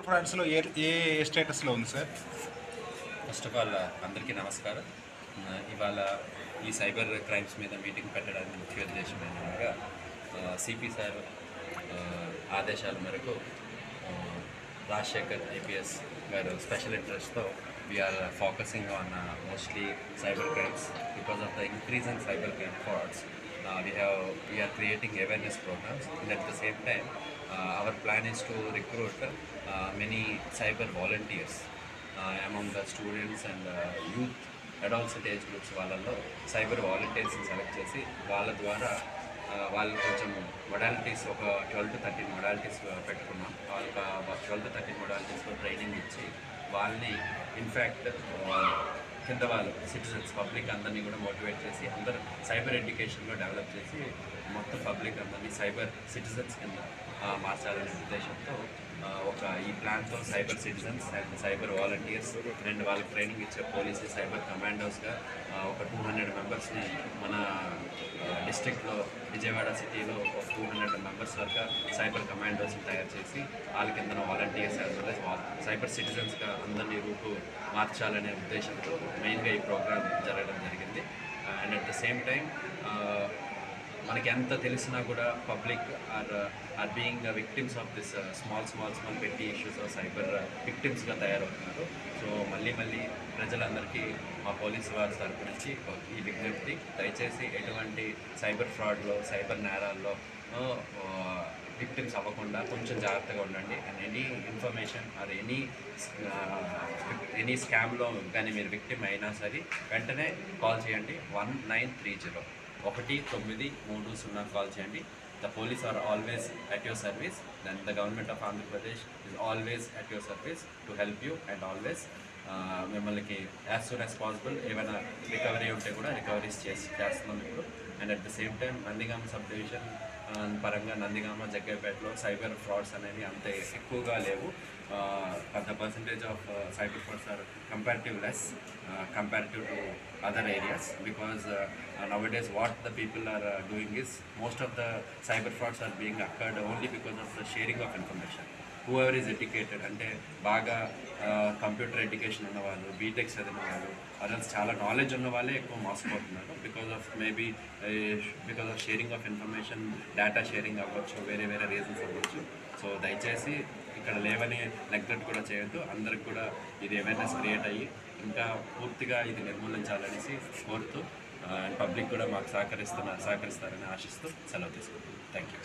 ఫ్రాడ్స్లో ఏ ఏ స్టేటస్లో ఉంది sir? First of all అందరికీ నమస్కారం. ఇవాళ ఈ సైబర్ క్రైమ్స్ మీద మీటింగ్ పెట్టడానికి ముఖ్య ఉద్దేశం ఏంటనగా సిపి సార్ ఆదేశాల మేరకు రాజశేఖర్ ఐపీఎస్ గారు స్పెషల్ ఇంట్రెస్ట్తో we are focusing on mostly cyber crimes because of the increase in cyber crime frauds. We are creating awareness programs, and at the same time, our plan is to recruit many cyber volunteers among the students and youth, adolescent age groups. వాళ్ళలో cyber వాలంటీర్స్ని select చేసి వాళ్ళ ద్వారా వాళ్ళు కొంచెం modalities ఒక 12 to 13 modalities పెట్టుకున్నాం. వాళ్ళకి 12 to 13 మొడాలిటీస్లో training ఇచ్చి వాళ్ళని ఇన్ఫ్యాక్ట్ కింద వాళ్ళు సిటిజన్స్ పబ్లిక్ అందరినీ కూడా మోటివేట్ చేసి అందరూ సైబర్ ఎడ్యుకేషన్లో డెవలప్ చేసి మొత్తం పబ్లిక్ అందరినీ సైబర్ సిటిజన్స్ కింద మార్చాలనే ఉద్దేశంతో ఈ ప్లాన్తో cyber citizens and cyber volunteers and వాళ్ళకి ట్రైనింగ్ ఇచ్చే పోలీసు సైబర్ కమాండోస్గా ఒక 200 మెంబర్స్ని మన డిస్ట్రిక్ట్లో విజయవాడ సిటీలో ఒక 200 మెంబర్స్ వరకు సైబర్ కమాండోస్ని తయారు చేసి వాళ్ళ కింద volunteers as well as cyber సిటిజన్స్గా అందరినీ రూపు మార్చాలనే ఉద్దేశంతో మెయిన్గా ఈ ప్రోగ్రామ్ జరగడం జరిగింది. And at the same time మనకి ఎంత తెలిసినా కూడా public are being victims of this small petty issues cyber విక్టిమ్స్గా తయారవుతున్నారు. సో మళ్ళీ ప్రజలందరికీ మా పోలీసు వారి తరపు నుంచి ఈ విజ్ఞప్తి, దయచేసి ఎటువంటి సైబర్ ఫ్రాడ్లో సైబర్ నేరాల్లో విక్టిమ్స్ అవ్వకుండా కొంచెం జాగ్రత్తగా ఉండండి. And any information or any స్కామ్లో కానీ మీరు విక్టిమ్ అయినా సరే వెంటనే కాల్ చేయండి. 1930 1930 కాల్ చేయండి. The police are always at your service. Then the government of Andhra Pradesh is always at your service to help you and always మిమ్మల్ని as soon as possible ఏమైనా రికవరీ ఉంటే కూడా recoveries చేస్తున్నాం ఇప్పుడు. And at the same time Nandigama sub division పరంగా Nandigama జగ్గైపేటలో cyber frauds అనేవి అంత ఎక్కువగా లేవు. the percentage of cyber frauds are comparative less comparative to other areas, because nowadays what the people are doing is most of the cyber frauds are being occurred only because of the sharing of information. whoever is educated అంటే బాగా computer education ఉన్నవాళ్ళు, BTech చదివిన వాళ్ళు, others చాలా knowledge ఉన్న వాళ్ళే ఎక్కువ మోసపోతున్నారు. Because of sharing of information, data sharing అవ్వచ్చు, వేరే రీజన్స్ అవ్వచ్చు. సో దయచేసి ఇక్కడ లేవని నెగ్లెక్ట్ కూడా చేయొద్దు. అందరికి కూడా ఇది అవేర్నెస్ క్రియేట్ అయ్యి ఇంకా పూర్తిగా ఇది నిర్మూలించాలనేసి కోరుతూ పబ్లిక్ కూడా మాకు సహకరిస్తారని ఆశిస్తూ సెలవు తీసుకుంటాం. Thank you.